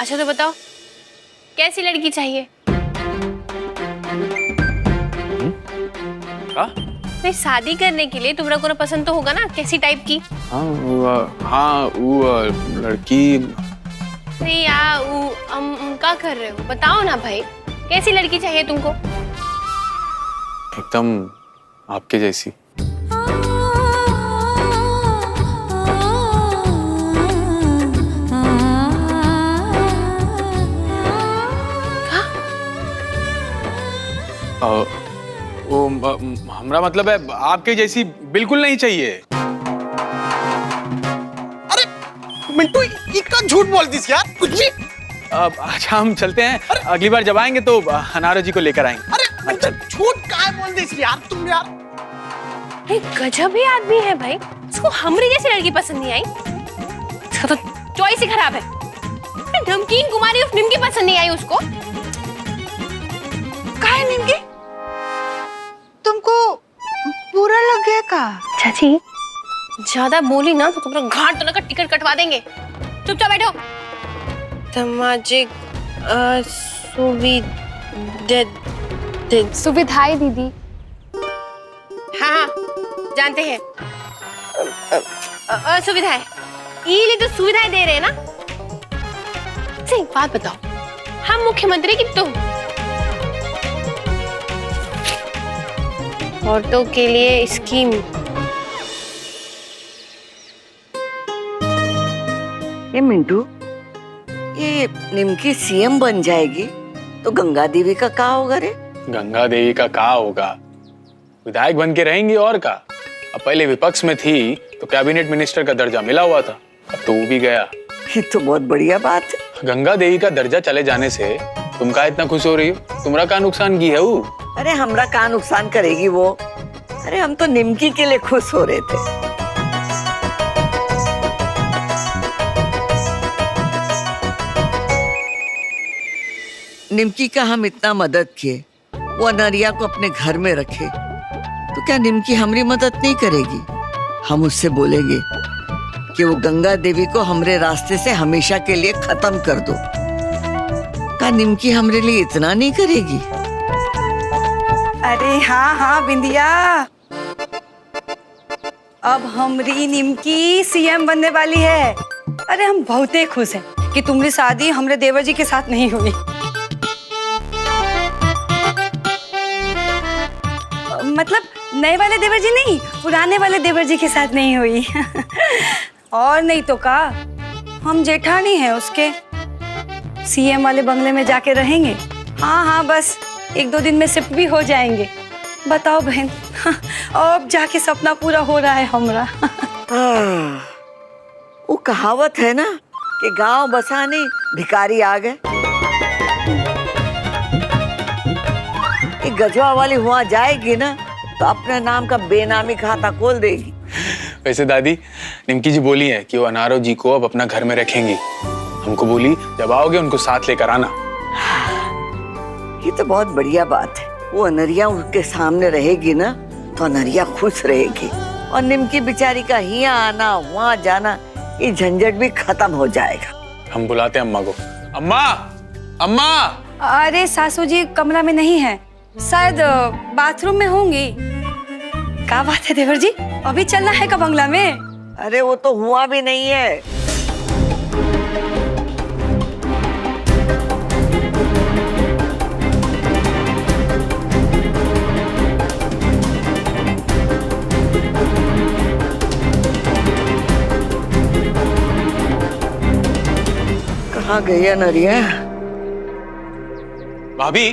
अच्छा तो बताओ, कैसी लड़की चाहिए? नहीं, शादी करने के लिए तुम्हारा कोई पसंद तो होगा ना, कैसी टाइप की? हाँ वो लड़की। नहीं यार, क्या कर रहे हो? बताओ ना भाई, कैसी लड़की चाहिए तुमको? एकदम आपके जैसी। वो हमारा मतलब है आपके जैसी बिल्कुल नहीं चाहिए। अरे मिंटू, इतना झूठ बोलतीस यार, कुछ भी। अच्छा हम चलते हैं, अगली बार जब आएंगे तो अनारो जी को लेकर आएंगे। अरे झूठ काहे बोल दिस यार तुम यार। गजब ही आदमी है भाई, उसको हमरी जैसी लड़की पसंद नहीं आई। उसका तो चॉइस ही खराब है। नमकीन कुमारी उस निमकी पसंद नहीं आई उसको। काहे निमकी? तुमको बुरा लग गया का? चाची ज्यादा बोली ना तो तुम्हारा घाट तो ना का टिकट कटवा देंगे। चुपचाप बैठो। सामाजिक सुविधाएं दीदी। हाँ जानते हैं। सुविधाएं, ये तो सुविधाएं दे रहे हैं ना। एक बात बताओ, हम मुख्यमंत्री की तुम औरतों के लिए स्कीम। ये मिंटू, ये निमकी सीएम बन जाएगी तो गंगा देवी का क्या होगा रे? गंगा देवी का क्या होगा, विधायक बन के रहेंगी और का। अब पहले विपक्ष में थी तो कैबिनेट मिनिस्टर का दर्जा मिला हुआ था, अब तो वो भी गया। ये तो बहुत बढ़िया बात है। गंगा देवी का दर्जा चले जाने से तुम का इतना खुश हो रही हो? तुम्हारा का नुकसान की है वो? अरे हमरा का नुकसान करेगी वो? अरे हम तो निमकी के लिए खुश हो रहे थे। निमकी का हम इतना मदद किए, वो अनरिया को अपने घर में रखे, तो क्या निमकी हमारी मदद नहीं करेगी? हम उससे बोलेंगे कि वो गंगा देवी को हमरे रास्ते से हमेशा के लिए खत्म कर दो। क्या निमकी हमरे लिए इतना नहीं करेगी? अरे हाँ हाँ बिंदिया, अब हमारी निमकी सीएम बनने वाली है। अरे हम बहुत ही खुश हैं कि तुम्हारी शादी हमारे देवर जी के साथ नहीं हुई। मतलब नए वाले देवर जी नहीं, पुराने वाले देवर जी के साथ नहीं हुई। और नहीं तो का, हम जेठानी हैं उसके, सीएम वाले बंगले में जाके रहेंगे। हाँ हाँ, बस 1-2 दिन में शिफ्ट भी हो जाएंगे। बताओ बहन, अब जाके सपना पूरा हो रहा है हमारा। वो कहावत है ना कि गांव बसाने भिखारी आ गए। एक गजवा वाली वहां जाएगी ना तो अपने नाम का बेनामी खाता खोल देगी। वैसे दादी, निमकी जी बोली है कि वो अनारो जी को अब अपना घर में रखेंगी। हमको बोली जब आओगे उनको साथ लेकर आना। ये तो बहुत बढ़िया बात है। वो अनरिया उनके सामने रहेगी ना तो अनरिया खुश रहेगी, और निमकी बिचारी का यहाँ आना वहाँ जाना, ये झंझट भी खत्म हो जाएगा। हम बुलाते हैं अम्मा को। अम्मा, अम्मा। अरे सासू जी कमरा में नहीं है, शायद बाथरूम में होंगी। क्या बात है देवर जी, अभी चलना है का बंगला में? अरे वो तो हुआ भी नहीं है। कहाँ गई अनरिया? भाभी,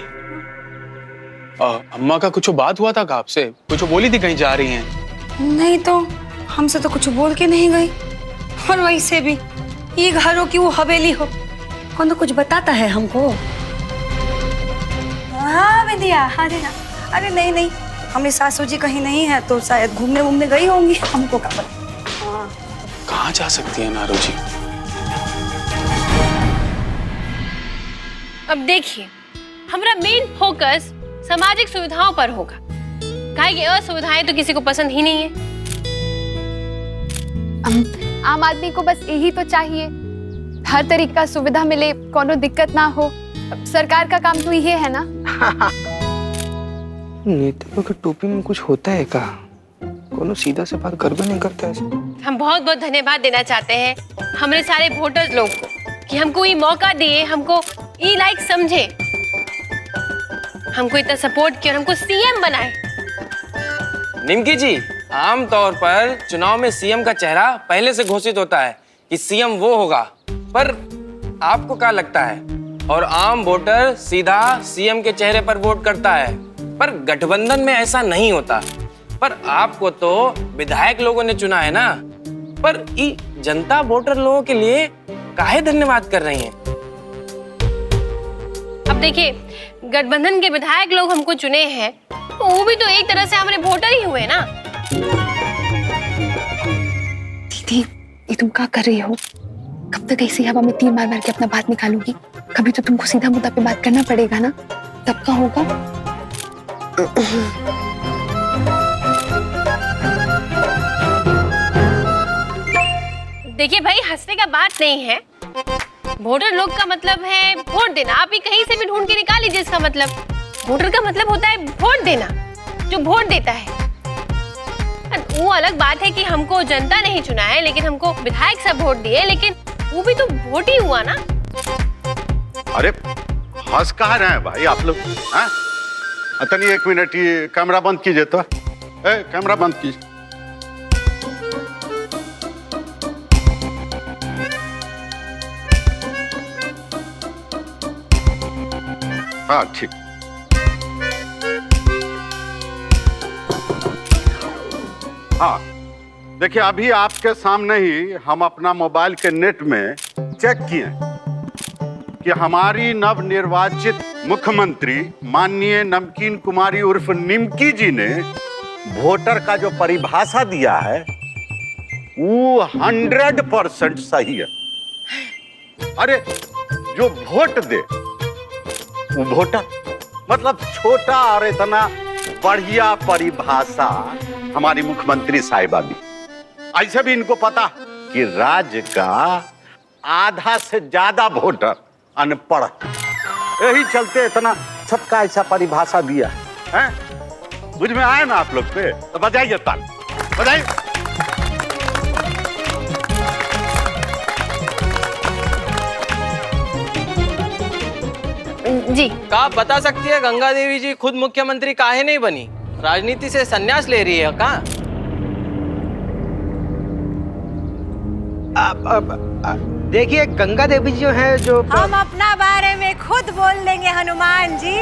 अम्मा का कुछ बात हुआ था का आपसे? कुछ बोली थी कहीं जा रही हैं? नहीं तो, हमसे तो कुछ बोल के नहीं गई। और वैसे भी ये घर हो कि वो हवेली हो, कौन तो कुछ बताता है हमको। हाँ विद्या, हाँ जी हाँ। अरे नहीं नहीं, हमारी सासू जी कहीं नहीं है तो शायद घूमने घूमने गई होंगी, हमको क्या पता। कहाँ जा सकती है नारो जी? अब देखिए, हमारा मेन फोकस सामाजिक सुविधाओं पर होगा। काहे कि असुविधाएं तो किसी को पसंद ही नहीं है। आम आदमी को बस यही तो चाहिए, हर तरीका सुविधा मिले, कोनो दिक्कत ना हो। सरकार का काम तो ये है ना। नेता के टोपी में कुछ होता है का? कोनो सीधा से बात कर भी नहीं करता ऐसे। हम बहुत बहुत धन्यवाद देना चाहते हैं हमारे सारे वोटर्स लोग को कि हमको ये मौका दिए, हमको ई लाइक समझे, हमको इतना सपोर्ट किया और हमको सीएम बनाए। निमकी जी, आम तौर पर चुनाव में सीएम का चेहरा पहले से घोषित होता है कि सीएम वो होगा, पर आपको क्या लगता है? और आम वोटर सीधा सीएम के चेहरे पर वोट करता है, पर गठबंधन में ऐसा नहीं होता। पर आपको तो विधायक लोगों ने चुना है ना, पर ये जनता वोटर लोगों के लिए काहे धन्यवाद कर रही हैं? अब देखिए, गठबंधन के विधायक लोग हमको चुने हैं, तो वो भी तो एक तरह से हमारे वोटर ही हुए ना। दीदी, ये तुम क्या कर रही हो? कब तक ऐसी हवा में तीर मार मार के अपना बात निकालोगी? कभी तो तुमको सीधा मुद्दा पे बात करना पड़ेगा ना, तब क्या होगा? देखिए भाई, हंसने का बात नहीं है। वोटर लोग का मतलब है वोट देना। आप ही कहीं से भी ढूंढ के निकाल लीजिए इसका मतलब। वोटर का मतलब होता है वोट देना, जो वोट देता है। वो अलग बात है कि हमको जनता नहीं चुना है, लेकिन हमको विधायक सब वोट दिए, लेकिन वो भी तो वोट ही हुआ ना। अरे हंस कहाँ रहे हैं भाई आप लोग? अतनी एक मिनट, ये कैमरा बंद कीजिए तो। कैमरा बंद कीजिए। हाँ ठीक। हाँ देखिए, अभी आपके सामने ही हम अपना मोबाइल के नेट में चेक किए कि हमारी नवनिर्वाचित मुख्यमंत्री माननीय नमकीन कुमारी उर्फ निमकी जी ने वोटर का जो परिभाषा दिया है वो 100% सही है। अरे जो वोट दे वो वोटर, मतलब छोटा और इतना बढ़िया परिभाषा हमारी मुख्यमंत्री साहिबा भी। ऐसे भी इनको पता कि राज्य का आधा से ज्यादा वोटर अनपढ़, यही चलते इतना सबका ऐसा परिभाषा दिया है। बुझ में आए ना आप लोग पे? तो बजाइए ताल, बजाइए। जी, का आप बता सकती है गंगा देवी जी खुद मुख्यमंत्री काहे नहीं बनी? राजनीति से संन्यास ले रही है का? देखिए, गंगा देवी जो है जो हम अपना बारे में खुद बोल देंगे हनुमान जी।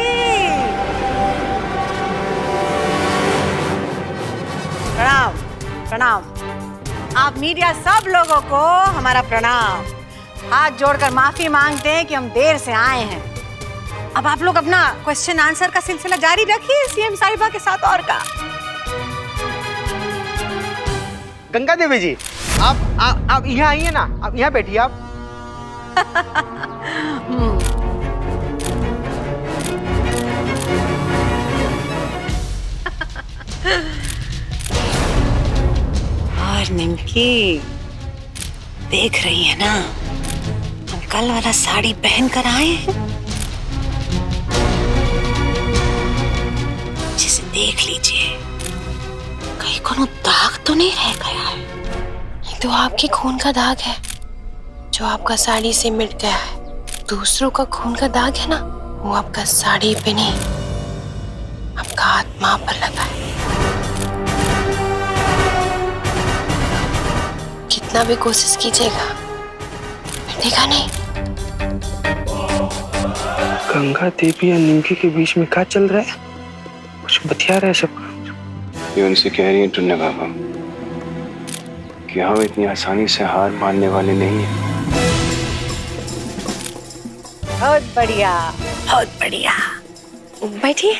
प्रणाम प्रणाम। आप मीडिया सब लोगों को हमारा प्रणाम। हाथ जोड़कर माफी मांगते हैं कि हम देर से आए हैं। अब आप लोग अपना क्वेश्चन आंसर का सिलसिला जारी रखिए सीएम साहिबा के साथ। और का गंगा देवी जी, आप यहाँ आइए ना, आप यहाँ बैठिए आप। और निमकी देख रही है ना, हम कल वाला साड़ी पहन कर आए हैं। जिसे देख लीजिए, कहीं कोनो दाग तो नहीं रह गया है। ये तो आपके खून का दाग है जो आपका साड़ी से मिट गया है। दूसरों का खून का दाग है ना, वो आपका साड़ी पे नहीं, आपका आत्मा पर लगा है। कितना भी कोशिश कीजिएगा, मिटेगा नहीं। गंगा देवी और निमकी के बीच में क्या चल रहा है? कुछ बतिया रहा है सब। ये उनसे कह रही है टुन्ने बाबा कि हम इतनी आसानी से हार मानने वाले नहीं हैं। बहुत बढ़िया, बहुत बढ़िया। बैठिए।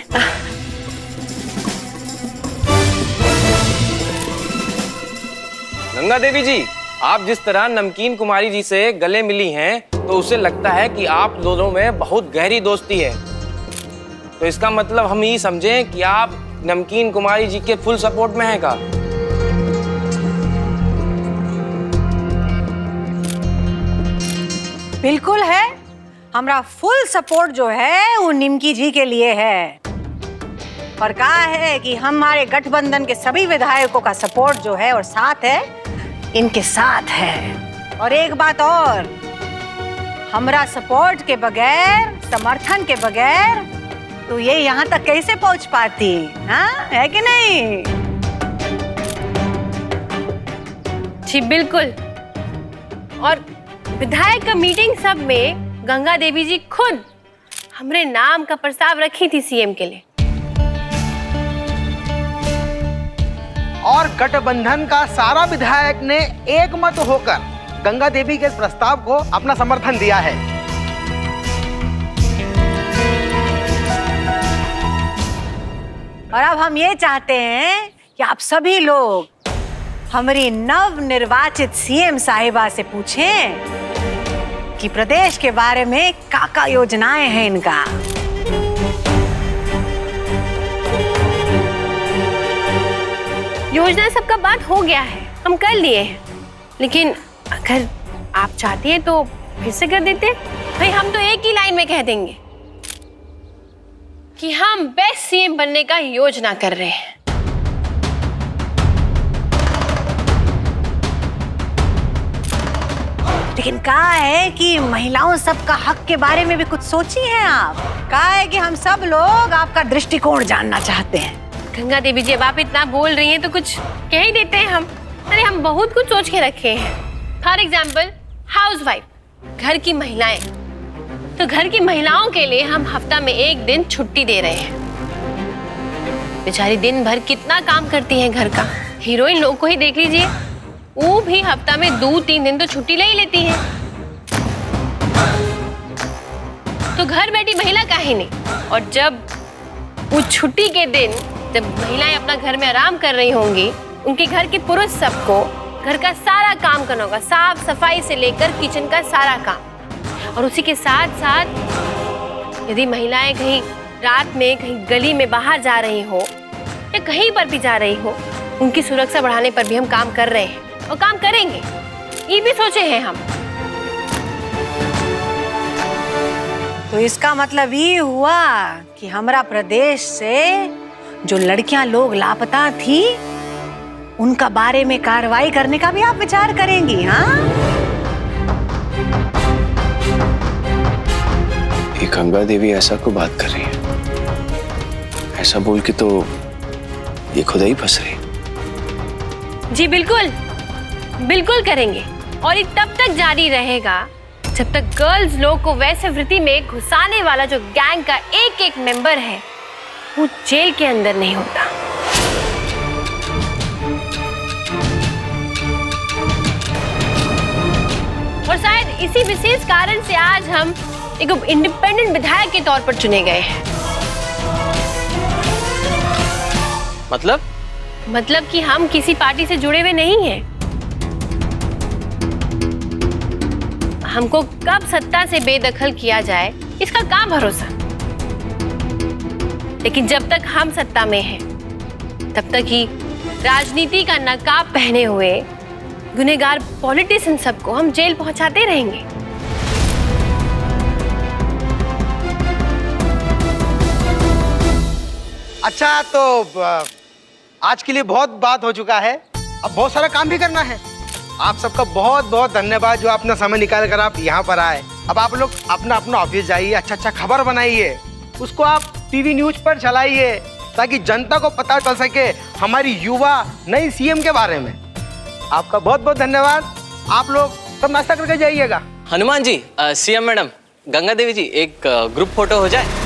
गंगा देवी जी, आप जिस तरह नमकीन कुमारी जी से गले मिली हैं, तो उसे लगता है कि आप दोनों में बहुत गहरी दोस्ती है। तो इसका मतलब हम ये समझें कि आप नमकीन कुमारी जी के फुल सपोर्ट में हैं का? बिल्कुल है। हमारा फुल सपोर्ट जो है वो निमकी जी के लिए है। और कहा है कि हमारे गठबंधन के सभी विधायकों का सपोर्ट जो है और साथ है, इनके साथ है। और एक बात और, हमारा सपोर्ट के बगैर, समर्थन के बगैर तो ये यहाँ तक कैसे पहुंच पाती, हाँ है कि नहीं? जी बिल्कुल। और विधायक का मीटिंग सब में गंगा देवी जी खुद हमरे नाम का प्रस्ताव रखी थी सीएम के लिए। और गठबंधन का सारा विधायक ने एक मत होकर गंगा देवी के इस प्रस्ताव को अपना समर्थन दिया है। और अब हम ये चाहते हैं कि आप सभी लोग हमारी नव निर्वाचित सीएम साहिबा से पूछें कि प्रदेश के बारे में क्या योजनाएं हैं इनका। योजना सबका बात हो गया है, हम कर लिए हैं। लेकिन अगर आप चाहती हैं तो फिर से कर देते। भाई हम तो एक ही लाइन में कह देंगे कि हम बेस्ट सीएम बनने का योजना कर रहे हैं। लेकिन कहा है कि महिलाओं सबका हक के बारे में भी कुछ सोची हैं आप। कहा है कि हम सब लोग आपका दृष्टिकोण जानना चाहते हैं। गंगा देवी जी, अब आप इतना बोल रही हैं तो कुछ कह ही देते हैं हम। अरे हम बहुत कुछ सोच के रखे हैं। फॉर एग्जाम्पल हाउसवाइफ, घर की महिलाएं। तो घर की महिलाओं के लिए हम हफ्ता में एक दिन छुट्टी दे रहे हैं। बेचारी दिन भर कितना काम करती हैं घर का। हीरोइन लोग को ही देख लीजिए, वो भी हफ्ता में 2-3 दिन तो छुट्टी ले ही लेती हैं। तो घर बैठी महिला काहे नहीं। और जब वो छुट्टी के दिन जब महिलाएं अपना घर में आराम कर रही होंगी, उनके घर के पुरुष सबको घर का सारा काम करना होगा, साफ सफाई से लेकर किचन का सारा काम। और उसी के साथ साथ यदि महिलाएं कहीं रात में कहीं गली में बाहर जा रही हो या कहीं पर भी जा रही हो, उनकी सुरक्षा बढ़ाने पर भी हम काम कर रहे हैं और काम करेंगे। ये भी सोचे हैं हम। तो इसका मतलब ये हुआ कि हमारा प्रदेश से जो लड़कियां लोग लापता थी, उनका बारे में कार्रवाई करने का भी आप विचार करेंगी, हाँ? ये गंगा देवी ऐसा को बात कर रही है, ऐसा बोल के तो ये खुद ही फंस रही। जी बिल्कुल, बिल्कुल करेंगे। और ये तब तक जारी रहेगा जब तक गर्ल्स लोग को वैसे वृत्ति में घुसाने वाला जो गैंग का एक एक मेंबर है वो जेल के अंदर नहीं होता। और शायद इसी विशेष कारण से आज हम एक इंडिपेंडेंट विधायक के तौर पर चुने गए हैं। मतलब कि हम किसी पार्टी से जुड़े हुए नहीं हैं। हमको कब सत्ता से बेदखल किया जाए इसका क्या भरोसा। लेकिन जब तक हम सत्ता में हैं, तब तक ही राजनीति का नकाब पहने हुए गुनहगार पॉलिटिशियन सबको हम जेल पहुंचाते रहेंगे। अच्छा, तो आज के लिए बहुत बात हो चुका है, अब बहुत सारा काम भी करना है। आप सबका बहुत बहुत धन्यवाद जो अपना समय निकाल कर आप यहाँ पर आए। अब आप लोग अपना अपना ऑफिस जाइए, अच्छा खबर बनाइए, उसको आप टीवी न्यूज पर चलाइए ताकि जनता को पता चल सके हमारी युवा नई सीएम के बारे में। आपका बहुत बहुत धन्यवाद। आप लोग सब नाश्ता करके जाइएगा। हनुमान जी, सीएम मैडम, गंगा देवी जी, एक ग्रुप फोटो हो जाए।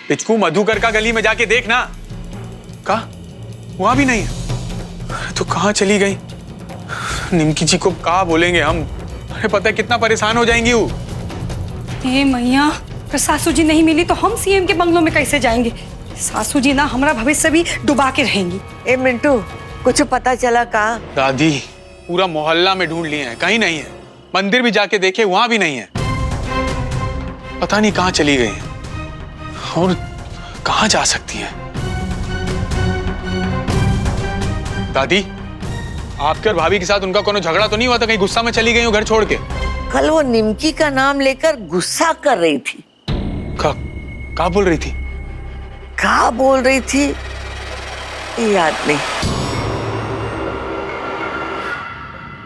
पिचकू, मधुकर का गली में जाके देखना। कहा वहां भी नहीं है तो कहां चली गई? निमकी जी को कहा बोलेंगे हम? अरे पता है कितना परेशान हो जाएंगी वो। हे मैया, अगर सासू जी नहीं मिली तो हम सीएम के बंगलों में कैसे जाएंगे? सासू जी ना हमारा भविष्य भी डुबा के रहेंगी। ए मिंटू, कुछ पता चला का? दादी, पूरा मोहल्ला में ढूंढ लिए हैं, कहीं नहीं है। मंदिर भी जाके देखे, वहां भी नहीं है। पता नहीं कहाँ चली गई हैं और कहाँ जा सकती हैं। दादी, आपके और भाभी के साथ उनका कोनो झगड़ा तो नहीं हुआ था? कहीं गुस्सा में चली गई हो घर छोड़ के? कल वो निमकी का नाम लेकर गुस्सा कर रही थी। क्या बोल रही थी? क्या बोल रही थी याद नहीं,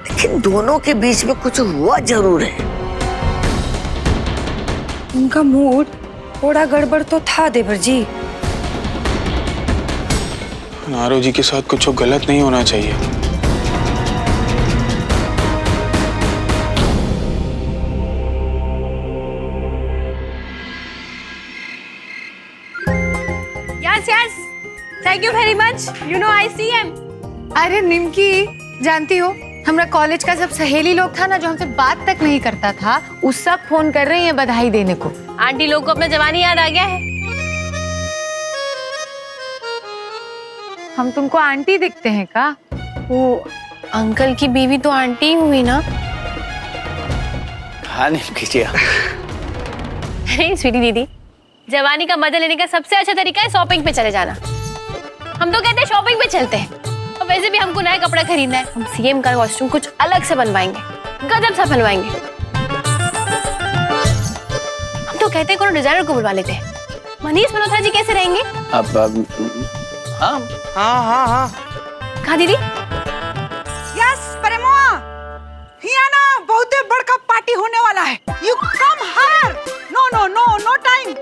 लेकिन दोनों के बीच में कुछ हुआ जरूर है। उनका मूड थोड़ा गड़बड़ तो था देवर जी। नारो जी के साथ कुछ गलत नहीं होना चाहिए। Yes, thank you very much. You know I C M. अरे निमकी, जानती हो हमारा कॉलेज का सब सहेली लोग था ना, जो हमसे बात तक नहीं करता था, उस सब फोन कर रही हैं बधाई देने को। आंटी लोग को अपना जवानी याद आ गया है। हम तुमको आंटी दिखते हैं का? वो अंकल की बीवी तो आंटी ही हुई ना? हाँ निमकी जी। अरे स्वीटी दीदी, जवानी का मजा लेने का सबसे अच्छा तरीका है शॉपिंग पे चले जाना। हम तो कहते हैं शॉपिंग पे चलते हैं। और वैसे भी हमको नया कपड़ा खरीदना है। हम सीएम का कॉस्ट्यूम कुछ अलग से बनवाएंगे, गजब सा बनवाएंगे। हम तो कहते हैं कोनो डिजाइनर को बुलवा लेते हैं। मनीष मल्होत्रा जी कैसे रहेंगे? अब हाँ हाँ हाँ हाँ। कहाँ दीदी? यस प्रेमोआ, हिया ना बहुत बड़का पार्टी होने वाला है। You come here. No no no no time,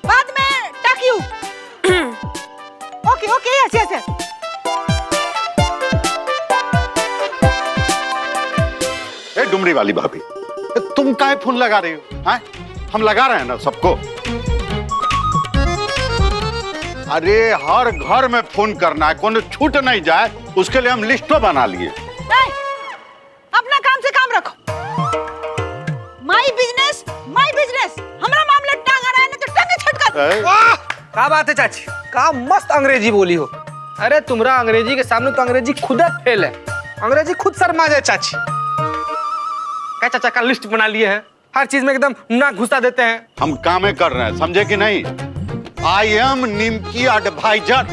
बाद में टैक यू। Okay okay, yes yes yes. ए डुमरी वाली भाभी, तुम काहे फोन लगा रही हो? हैं? हम लगा रहे हैं ना सबको। अरे हर घर में फोन करना है, कोनो छूट नहीं जाए, उसके लिए हम लिस्टों बना लिए। अपना काम से काम रखो। My business my business. हमारा मामला टांग आ रहा है ना तो टांगे छटका दो। वाह, क्या बात है चाची, क्या मस्त अंग्रेजी बोली हो। अरे तुम्हारा अंग्रेजी के सामने तो अंग्रेजी खुद फेल है। अंग्रेजी खुद शर्मा जाए चाची। क्या चाचा का लिस्ट बना लिए हैं, हर चीज में एकदम नाक घुसा देते हैं। हम कामें कर रहे हैं, समझे कि नहीं? I am Nimki advisor.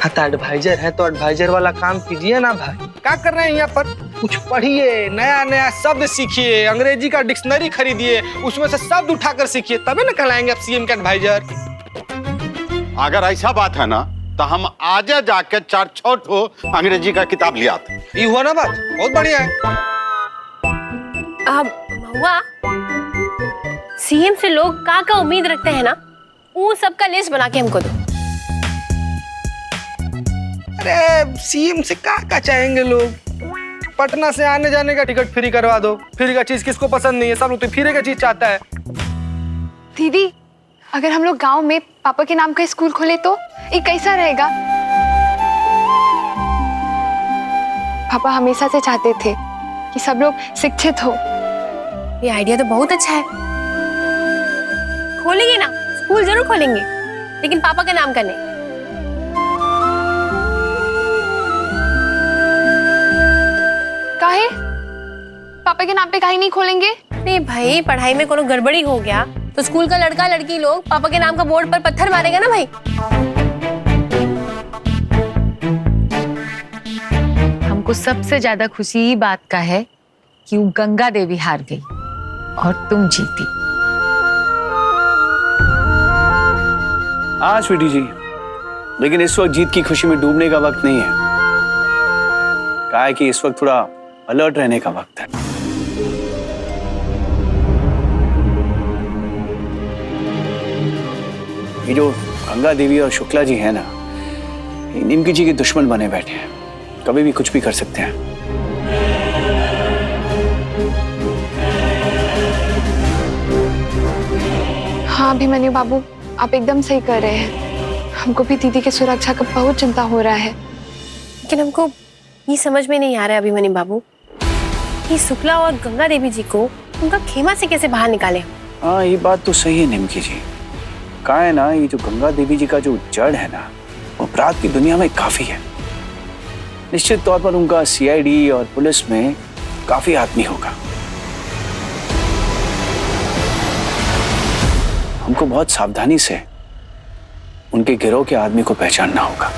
हाँ तो एडवाइजर है तो एडवाइजर वाला काम कीजिए ना भाई। क्या कर रहे हैं यहाँ पर? कुछ पढ़िए, नया नया शब्द सीखिए, अंग्रेजी का डिक्शनरी खरीदिए, उसमें से शब्द उठाकर सीखिए, तभी ना कहलाएंगे आप सीएम के एडवाइजर। अगर ऐसा बात है ना तो हम आज जाके 4-6 ठो अंग्रेजी का किताब ले आते। ये हुआ ना बात, बहुत बढ़िया है। हुआ सीएम से लोग का उम्मीद रखते हैं ना, वो सबका लिस्ट बना के हमको दो। अरे सीएम से का चाहेंगे लोग? पटना से आने जाने का टिकट फ्री करवा दो। फ्री का चीज किसको पसंद नहीं है? सब लोग तो फ्री का चीज चाहता है। दीदी, अगर हम लोग गांव में पापा के नाम का स्कूल खोले तो ये कैसा रहेगा? पापा हमेशा से चाहते थे कि सब लोग शिक्षित हो। ये आइडिया तो बहुत अच्छा है। खोलेंगे ना, स्कूल जरूर खोलेंगे, लेकिन पापा के नाम का नहीं। काहे? पापा के नाम पे काहे नहीं खोलेंगे? नहीं भाई, पढ़ाई में कोनो गड़बड़ी हो गया तो स्कूल का लड़का लड़की लोग पापा के नाम का बोर्ड पर पत्थर मारेगा ना भाई। हमको सबसे ज्यादा खुशी ये बात का है कि वो गंगा देवी हार गई और तुम जीती। हाँ स्वीटी जी, लेकिन इस वक्त जीत की खुशी में डूबने का वक्त नहीं है। कहा है कि इस वक्त थोड़ा अलर्ट रहने का वक्त है। ये जो गंगा देवी और शुक्ला जी हैं ना, ये निमकी जी के दुश्मन बने बैठे हैं, कभी भी कुछ भी कर सकते हैं। हाँ अभिमन्यु बाबू, आप एकदम सही कर रहे हैं। हमको भी दीदी की सुरक्षा का बहुत चिंता हो रहा है। लेकिन हमको ये समझ में नहीं आ रहा है अभिमन्यु बाबू, कि शुक्ला और गंगा देवी जी को उनका खेमा से कैसे बाहर निकाले? हाँ, ये बात तो सही है निमकी जी। कहा है ना, ये जो गंगा देवी जी का जो जड़ है ना, वो अपराध की दुनिया में काफी है। निश्चित तौर पर उनका सीआईडी और पुलिस में काफी आदमी होगा। हमको बहुत सावधानी से उनके गिरोह के आदमी को पहचानना होगा।